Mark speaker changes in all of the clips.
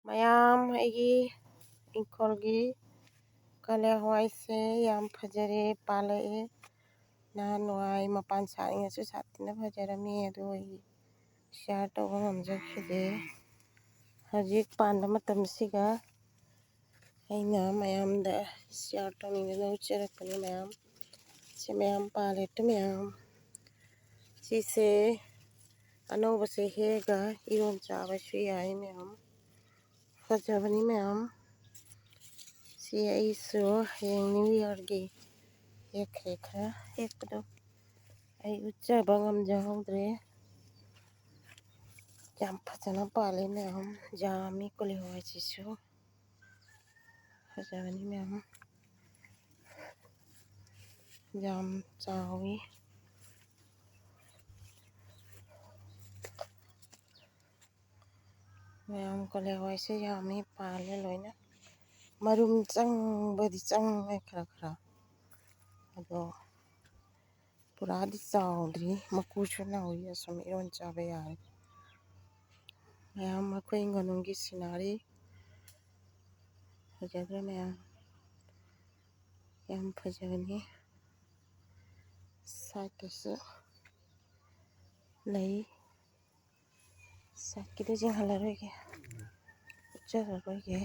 Speaker 1: ꯃꯌꯥꯝ ꯑꯩꯒꯤ ꯏꯪꯈꯣꯜꯒꯤ ꯀꯥꯂꯦ ꯍꯋꯥꯏꯁꯦ ꯌꯥꯝ ꯐꯖꯔꯦ ꯄꯥꯜꯂꯛꯑꯦ ꯅꯍꯥꯟꯋꯥꯏ ꯃꯄꯥꯟ ꯁꯥꯔꯤꯉꯩꯁꯨ ꯁꯥꯊꯤꯅ ꯐꯖꯔꯝꯃꯤ ꯑꯗꯨ ꯑꯩ ꯁꯤꯌꯥꯔ ꯇꯧꯕ ꯉꯝꯖꯈꯤꯗꯦ ꯍꯧꯖꯤꯛ ꯄꯥꯟꯕ ꯃꯇꯝꯁꯤꯒ ꯑꯩꯅ ꯃꯌꯥꯝꯗ ꯁꯤꯌꯥꯔ ꯇꯧꯅꯤꯡꯗꯅ ꯎꯠꯆꯔꯛꯄꯅꯤ ꯃꯌꯥꯝ ꯁꯤ ꯃꯌꯥꯝ ꯄꯥꯜꯂꯦ ꯃꯌꯥꯝ ꯁꯤꯁꯦ ꯑꯅꯧꯕꯁꯦ ꯍꯦꯛꯑꯒ ꯏꯔꯣꯟ ꯆꯥꯕꯁꯨ ꯌꯥꯏ ꯃꯌꯥꯝ ꯐꯖꯕꯅꯤ ꯃꯌꯥꯝ ꯁꯤ ꯑꯩꯁꯨ ꯍꯌꯦꯡ ꯅ꯭ꯌꯨ ꯏꯌꯥꯔꯒꯤ ꯍꯦꯛꯈ꯭ꯔꯦ ꯈꯔ ꯍꯦꯛꯄꯗꯣ ꯑꯩ ꯎꯠꯆꯕ ꯉꯝꯖꯍꯧꯗ꯭ꯔꯦ ꯌꯥꯝ ꯐꯖꯅ ꯄꯥꯜꯂꯦ ꯃꯌꯥꯝ ꯌꯥꯝꯃꯤ ꯀꯣꯂꯤ ꯍꯋꯥꯏꯁꯤꯁꯨ ꯐꯖꯕꯅꯤ ꯃꯌꯥꯝ ꯌꯥꯝ ꯆꯥꯎꯋꯤ ꯃꯌꯥꯝ ꯀꯣꯂꯤ ꯍꯋꯥꯏꯁꯦ ꯌꯥꯝꯃꯤ ꯄꯥꯜꯂꯦ ꯂꯣꯏꯅ ꯃꯔꯨꯝ ꯆꯪꯕꯗꯤ ꯆꯪꯉꯦ ꯈꯔ ꯑꯗꯣ ꯄꯨꯔꯥꯗꯤ ꯆꯥꯎꯗ꯭ꯔꯤ ꯃꯀꯨꯁꯨ ꯅꯧꯔꯤ ꯑꯁꯨꯝ ꯏꯔꯣꯟ ꯆꯥꯕ ꯌꯥꯔꯦ ꯃꯌꯥꯝ ꯑꯩꯈꯣꯏ ꯏꯪꯈꯣꯜꯅꯨꯡꯒꯤ ꯁꯤꯅꯔꯤ ꯐꯖꯗ꯭ꯔ ꯃꯌꯥꯝ ꯌꯥꯝ ꯐꯖꯕꯅꯤ ꯁꯥꯏꯠꯇꯁꯨ ꯂꯩ ꯁꯥꯏꯠꯀꯤꯗꯣ ꯌꯦꯡꯍꯜꯂꯔꯣꯏꯒꯦ ꯎꯠꯆꯔꯔꯣꯏꯒꯦ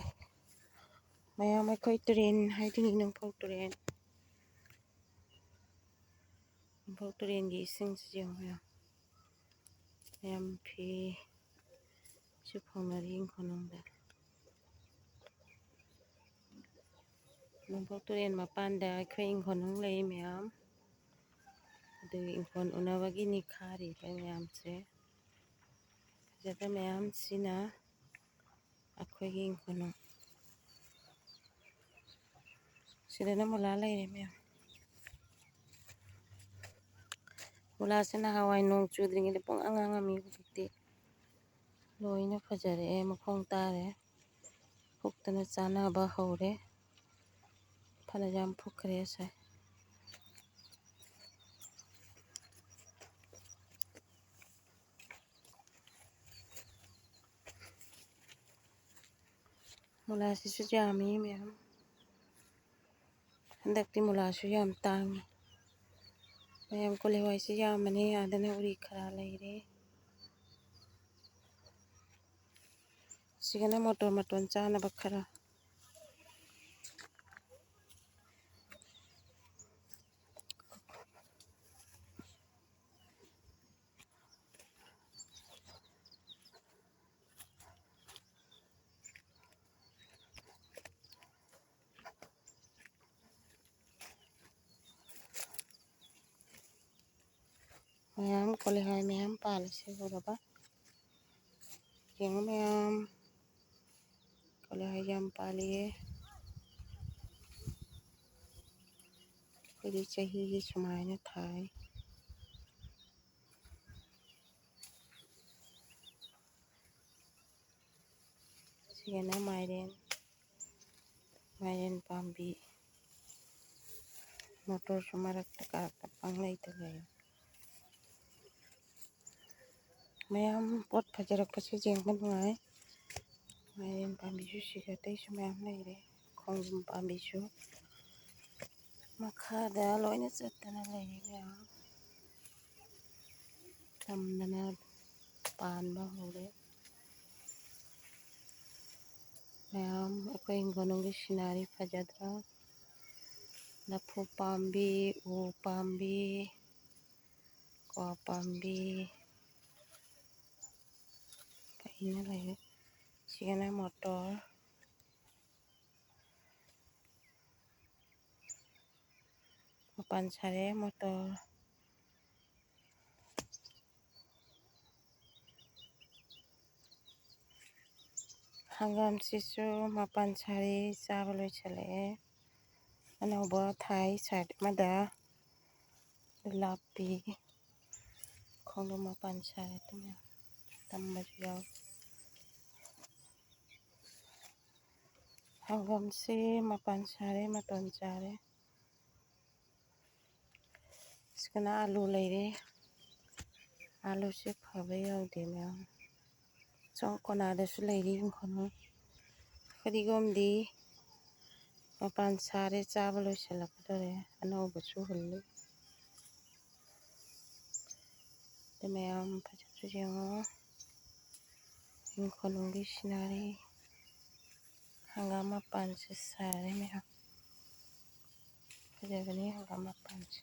Speaker 1: ꯃꯌꯥꯝ ꯑꯩꯈꯣꯏ ꯇꯨꯔꯦꯟ ꯍꯥꯏꯗꯤ ꯅꯣꯡꯄꯣꯛ ꯇꯨꯔꯦꯟ ꯅꯣꯡꯄꯣꯛ ꯇꯨꯔꯦꯟꯒꯤ ꯏꯁꯤꯡꯁꯤ ꯌꯦꯡꯉꯨ ꯃꯌꯥꯝ ꯐꯤꯁꯨ ꯐꯧꯅꯔꯤ ꯏꯪꯈꯣꯜꯅꯨꯡꯗ ꯅꯣꯡꯄꯣꯛ ꯇꯨꯔꯦꯟ ꯃꯄꯥꯟꯗ ꯑꯩꯈꯣꯏ ꯏꯪꯈꯣꯜꯅꯨꯡ ꯂꯩ ꯃꯌꯥꯝ ꯑꯗꯨꯒꯤ ꯏꯪꯈꯣꯜ ꯎꯅꯕꯒꯤꯅꯤ ꯈꯥꯔꯤꯕ ꯃꯌꯥꯝꯁꯦ ꯐꯖꯕ ꯃꯌꯥꯝꯁꯤꯅ ꯑꯩꯈꯣꯏꯒꯤ ꯏꯪꯈꯣꯜꯅꯨꯡ ꯁꯤꯗꯅ ꯃꯨꯂꯥ ꯂꯩꯔꯦ ꯃꯌꯥꯝ ꯃꯨꯂꯥꯁꯤ ꯅꯍꯥꯟꯋꯥꯏ ꯅꯣꯡ ꯆꯨꯗ꯭ꯔꯤꯉꯩꯗ ꯄꯨꯡꯉꯥꯡ ꯉꯥꯡꯉꯝꯃꯤ ꯍꯧꯖꯤꯛꯇꯤ ꯂꯣꯏꯅ ꯐꯖꯔꯛꯑꯦ ꯃꯈꯣꯡ ꯇꯥꯔꯦ ꯐꯨꯛꯇꯅ ꯆꯥꯅꯕ ꯍꯧꯔꯦ ꯐꯅꯌꯥꯝ ꯐꯨꯛꯈ꯭ꯔꯦ ꯉꯁꯥꯏ ꯃꯨꯂꯥꯁꯤꯁꯨ ꯌꯥꯝꯃꯤ ꯃꯌꯥꯝ ꯍꯟꯗꯛꯇꯤ ꯃꯨꯂꯥꯁꯨ ꯌꯥꯝ ꯇꯥꯡꯉꯤ ꯃꯌꯥꯝ ꯀꯣꯂꯤ ꯍꯋꯥꯏꯁꯤ ꯌꯥꯝꯕꯅꯤ ꯑꯗꯨꯅ ꯎꯔꯤ ꯈꯔ ꯂꯩꯔꯦ ꯁꯤꯒꯅ ꯃꯣꯇꯣꯔ ꯃꯇꯣꯟ ꯆꯥꯅꯕ ꯈꯔ ꯃꯌꯥꯝ ꯀꯣꯂꯤ ꯍꯋꯥꯏ ꯃꯌꯥꯝ ꯄꯥꯜꯂꯤꯁꯦ ꯎꯔꯕ ꯌꯦꯡꯉꯨ ꯃꯌꯥꯝ ꯀꯣꯂꯤ ꯍꯋꯥꯏ ꯌꯥꯝ ꯄꯥꯜꯂꯤꯌꯦ ꯑꯩꯈꯣꯏꯗꯤ ꯆꯍꯤꯒꯤ ꯁꯨꯃꯥꯏꯅ ꯊꯥꯏ ꯁꯤꯒꯅ ꯃꯥꯏꯔꯦꯟ ꯄꯥꯝꯕꯤ ꯃꯣꯇꯣꯔꯁꯨ ꯃꯔꯛꯇ ꯀꯥꯔꯛꯇ ꯄꯪꯂꯩꯇ ꯂꯩ ꯃꯌꯥꯝ ꯄꯣꯠ ꯐꯖꯔꯛꯄꯁꯦ ꯌꯦꯡꯕ ꯅꯨꯡꯉꯥꯏ ꯃꯥꯏꯔꯦꯟ ꯄꯥꯝꯕꯤꯁꯨ ꯁꯤꯒ ꯑꯇꯩꯁꯨ ꯃꯌꯥꯝ ꯂꯩꯔꯦ ꯈꯣꯡꯗ꯭ꯔꯨꯝ ꯄꯥꯝꯕꯤꯁꯨ ꯃꯈꯥꯗ ꯂꯣꯏꯅ ꯆꯠꯇꯅ ꯂꯩꯔꯤ ꯃꯌꯥꯝ ꯊꯝꯗꯅ ꯄꯥꯟꯕ ꯍꯧꯔꯦ ꯃꯌꯥꯝ ꯑꯩꯈꯣꯏ ꯏꯪꯈꯣꯜꯅꯨꯡꯒꯤ ꯁꯤꯅꯔꯤ ꯐꯖꯗ꯭ꯔꯥ ꯂꯐꯨ ꯄꯥꯝꯕꯤ ꯎ ꯄꯥꯝꯕꯤ ꯀ꯭ꯋꯥ ꯄꯥꯝꯕꯤ ꯄꯩꯅ ꯂꯩꯔꯦ ꯁꯤꯒꯅ ꯃꯣꯇꯣꯔ ꯃꯄꯥꯟ ꯁꯥꯔꯦ ꯃꯣꯇꯣꯔ ꯍꯪꯒꯥꯝꯁꯤꯁꯨ ꯃꯄꯥꯟ ꯁꯥꯔꯤ ꯆꯥꯕ ꯂꯣꯏꯁꯤꯜꯂꯛꯑꯦ ꯑꯅꯧꯕ ꯊꯥꯏ ꯁꯥꯏꯠ ꯑꯃꯗ ꯂꯥꯞꯄꯤ ꯈꯣꯡꯗ꯭ꯔꯨꯝ ꯃꯄꯥꯟ ꯁꯥꯔꯦ ꯑꯗꯨꯅ ꯇꯝꯕꯁꯨ ꯌꯥꯎꯏ ꯍꯪꯒꯥꯝꯁꯤ ꯃꯄꯥꯟ ꯁꯥꯔꯦ ꯃꯇꯣꯟ ꯆꯥꯔꯦ ꯁꯤꯒꯅ ꯑꯂꯨ ꯂꯩꯔꯦ ꯑꯂꯨꯁꯦ ꯐꯕ ꯌꯥꯎꯗꯦ ꯃꯌꯥꯝ ꯁꯣꯝ ꯀꯣꯅꯥꯗꯁꯨ ꯂꯩꯔꯤ ꯏꯪꯈꯣꯜꯅꯨꯡ ꯐꯗꯤꯒꯣꯝꯗꯤ ꯃꯄꯥꯟ ꯁꯥꯔꯦ, ꯆꯥꯕ ꯂꯣꯏꯁꯤꯜꯂꯛꯀꯗꯧꯔꯦ, ꯑꯅꯧꯕꯁꯨ ꯍꯨꯜꯂꯤ꯫ ꯃꯌꯥꯝ ꯐꯖꯕꯁꯨ ꯌꯦꯡꯉꯣ, ꯏꯪꯈꯣꯜꯅꯨꯡꯒꯤ ꯁꯤꯅꯔꯤ, ꯍꯪꯒꯥꯝ ꯃꯄꯥꯟꯁꯦ ꯁꯥꯔꯦ ꯃꯌꯥꯝ, ꯐꯖꯕꯅꯤ ꯍꯪꯒꯥꯝ ꯃꯄꯥꯟꯁꯦ꯫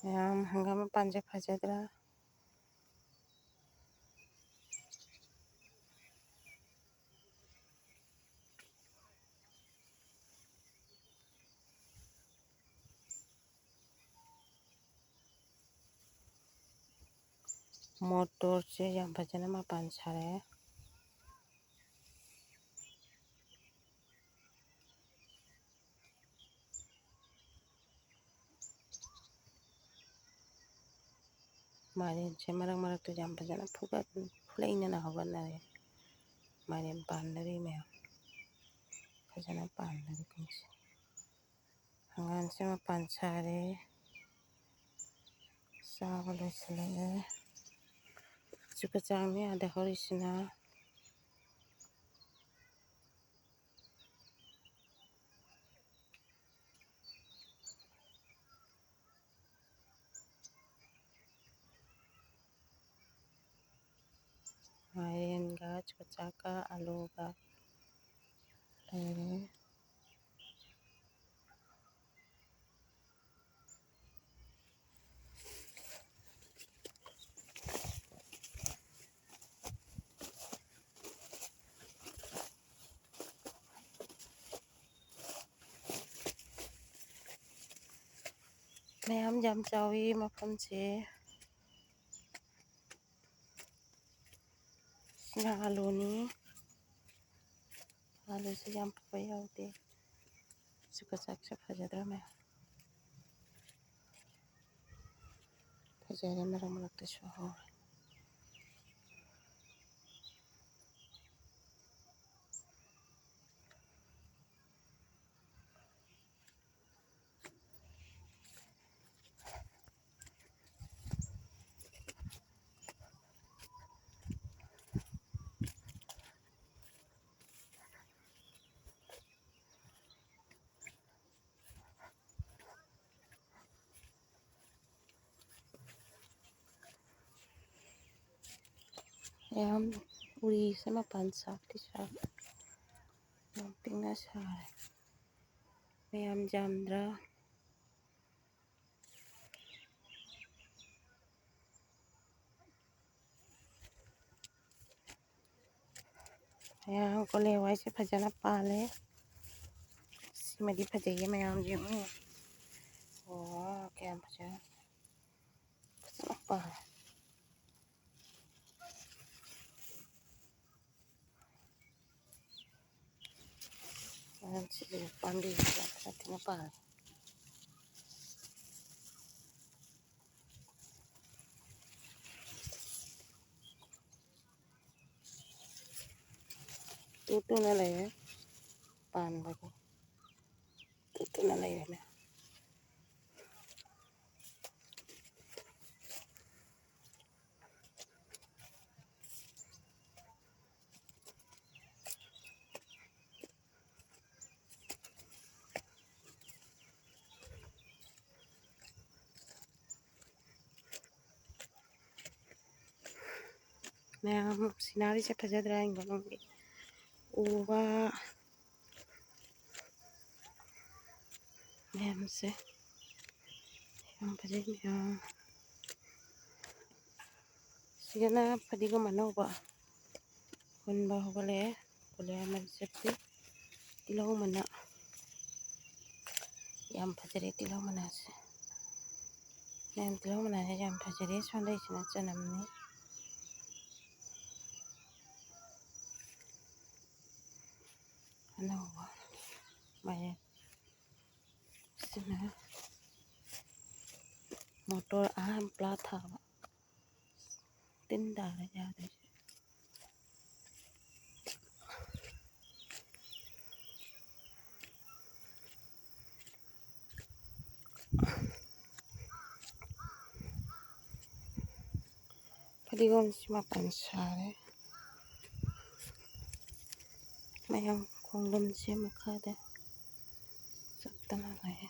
Speaker 1: ꯃꯌꯥꯝ ꯍꯪꯒꯥꯝ ꯃꯄꯥꯟꯁꯦ ꯐꯖꯗ꯭ꯔꯥ? ꯃꯣꯇꯣꯔꯁꯦ ꯌꯥꯝ ꯐꯖꯅ ꯃꯄꯥꯟ ꯁꯥꯔꯛꯑꯦ꯫ ꯃꯥꯏꯔꯦꯟꯁꯦ ꯃꯔꯛ ꯃꯔꯛꯇ ꯌꯥꯝ ꯐꯖꯅ ꯐꯨꯂꯩꯅꯅ ꯍꯧꯒꯠꯅꯔꯦ꯫ ꯃꯥꯏꯔꯦꯟ ꯄꯥꯟꯅꯔꯤ ꯃꯌꯥꯝ, ꯐꯖꯅ ꯄꯥꯟꯅꯔꯤ ꯀꯨꯝꯁꯤ꯫ ꯍꯪꯒꯥꯝꯁꯦ ꯃꯄꯥꯟ ꯁꯥꯔꯦ, ꯆꯥꯕ ꯂꯣꯏꯁꯤꯜꯂꯛꯑꯦ꯫ ꯆꯨꯀꯆꯥꯡ ꯃꯌꯥꯗ ꯍꯧꯔꯤꯁꯤꯅ ꯃꯥꯏꯔꯦꯟꯒ ꯆꯨꯀꯆꯥꯛꯀ ꯑꯂꯨꯒ ꯂꯩꯔꯦ꯫ ꯃꯌꯥꯝ ꯌꯥꯝ ꯆꯥꯎꯋꯤ ꯃꯐꯝꯁꯦ꯫ ꯁꯤꯅ ꯑꯂꯨꯅꯤ, ꯑꯂꯨꯁꯦ ꯌꯥꯝ ꯐꯕ ꯌꯥꯎꯗꯦ꯫ ꯆꯨꯀꯆꯥꯛꯁꯦ ꯐꯖꯗ꯭ꯔꯥ ꯃꯌꯥꯝ? ꯐꯖꯔꯦ, ꯃꯔꯛ ꯃꯔꯛꯇꯁꯨ ꯍꯧꯔꯦ꯫ ꯌꯥꯝ ꯎꯔꯤꯁꯦ ꯃꯄꯥꯟ ꯁꯥꯕꯗꯤ ꯁꯥꯔꯦ, ꯌꯥꯝ ꯄꯤꯛꯅ ꯁꯥꯔꯦ꯫ ꯃꯌꯥꯝ ꯌꯥꯝꯗ꯭ꯔꯥ? ꯃꯌꯥꯝ ꯀꯣꯂꯤ ꯍꯋꯥꯏꯁꯦ ꯐꯖꯅ ꯄꯥꯜꯂꯦ꯫ ꯁꯤꯃꯗꯤ ꯐꯖꯩꯌꯦ ꯃꯌꯥꯝ ꯌꯦꯡꯉꯨ꯫ ꯑꯣ, ꯀꯌꯥꯝ ꯐꯖꯅ ꯄꯥꯜꯂꯦ꯫ ꯁꯤꯁꯦ ꯄꯥꯝꯕꯤꯁꯦ ꯈꯔ ꯊꯤꯅ ꯄꯥꯜꯂꯦ꯫ ꯇꯨꯅ ꯂꯩꯔꯦ, ꯄꯥꯟꯕꯒꯤ ꯇꯨꯅ ꯂꯩꯔꯦ꯫ ꯃꯌꯥꯝ ꯁꯤꯅꯔꯤꯁꯦ ꯐꯖꯗ꯭ꯔꯥ? ꯏꯪꯈꯣꯜꯅꯨꯡꯒꯤ ꯎ ꯋꯥ ꯃꯌꯥꯝꯁꯦ ꯌꯥꯝ ꯐꯖꯩ ꯃꯌꯥꯝ꯫ ꯁꯤꯗꯅ ꯐꯗꯤꯒꯣꯝ ꯑꯅꯧꯕ ꯍꯨꯟꯕ ꯍꯧꯒꯠꯂꯛꯑꯦ꯫ ꯀꯣꯂꯤ ꯍꯋꯥꯏ ꯆꯠꯄꯤ, ꯇꯤꯜꯍꯧ ꯃꯅꯥ ꯌꯥꯝ ꯐꯖꯔꯦ꯫ ꯇꯤꯜꯍꯧ ꯃꯅꯥꯁꯦ ꯃꯌꯥꯝ, ꯇꯤꯜꯍꯧ ꯃꯅꯥꯁꯦ ꯌꯥꯝ ꯐꯖꯔꯦ꯫ ꯁꯣꯟꯗꯩꯁꯤꯅ ꯆꯅꯝꯅꯤ꯫ ꯑꯅꯧꯕ ꯃꯥꯏꯔꯦꯟ, ꯁꯤꯅ ꯃꯣꯇꯣꯔ ꯑꯍꯥꯟꯕ ꯊꯥꯕ, ꯇꯤꯟ ꯇꯥꯔꯦ ꯌꯥꯗ꯭ꯔꯦ꯫ ꯐꯗꯤꯒꯣꯝꯁꯤ ꯃꯄꯥꯟ ꯁꯥꯔꯦ ꯃꯌꯥꯝ ꯈꯣꯡꯗ꯭ꯔꯨꯝꯁꯤ ꯃꯈꯥꯗ ꯆꯠꯇꯅ ꯂꯩ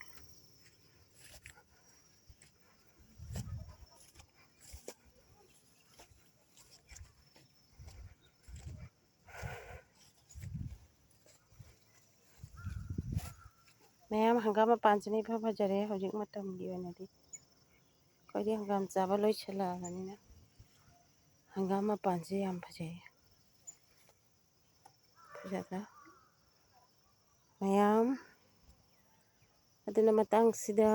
Speaker 1: ꯃꯌꯥꯝ ꯍꯪꯒꯥꯝ ꯃꯄꯥꯟꯁꯤꯅ ꯏꯐ ꯐꯖꯔꯦ ꯍꯧꯖꯤꯛ ꯃꯇꯝꯒꯤ ꯑꯣꯏꯅꯗꯤ ꯑꯩꯈꯣꯏꯗꯤ ꯍꯪꯒꯥꯝ ꯆꯥꯕ ꯂꯣꯏꯁꯤꯜꯂꯛꯑꯕꯅꯤꯅ ꯍꯪꯒꯥꯝ ꯃꯄꯥꯟꯁꯤ ꯌꯥꯝ ꯐꯖꯩ ꯐꯖꯗ꯭ꯔꯥ ꯃꯌꯥꯝ ꯑꯗꯨꯅ ꯃꯇꯥꯡꯁꯤꯗ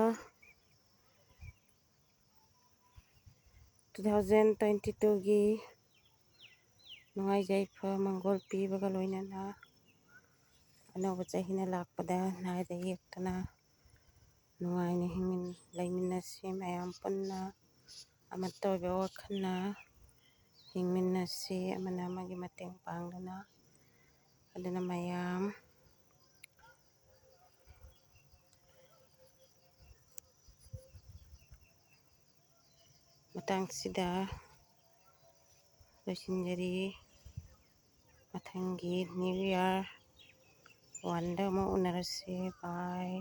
Speaker 1: 2022ꯒꯤ ꯅꯨꯡꯉꯥꯏ ꯌꯥꯏꯐ ꯃꯪꯒꯣꯜ ꯄꯤꯕꯒ ꯂꯣꯏꯅꯅ ꯑꯅꯧꯕ ꯆꯍꯤꯅ ꯂꯥꯛꯄꯗ ꯅꯥꯏꯗ ꯌꯦꯛꯇꯅ ꯅꯨꯡꯉꯥꯏꯅ ꯂꯩꯃꯤꯟꯅꯁꯤ ꯃꯌꯥꯝ ꯄꯨꯟꯅ ꯑꯃꯠꯇ ꯑꯣꯏꯕ ꯋꯥꯈꯜꯅ ꯍꯤꯡꯃꯤꯟꯅꯁꯤ ꯑꯃꯅ ꯑꯃꯒꯤ ꯃꯇꯦꯡ ꯄꯥꯡꯗꯨꯅ ꯑꯗꯨꯅ ꯃꯌꯥꯝ ꯃꯇꯥꯡꯁꯤꯗ ꯂꯣꯏꯁꯤꯟꯖꯔꯤ ꯃꯊꯪꯒꯤ ꯅ꯭ꯌꯨ ꯏꯌꯥꯔ 1ꯗ ꯑꯃꯨꯛ ꯎꯅꯔꯁꯤ ꯕꯥꯏ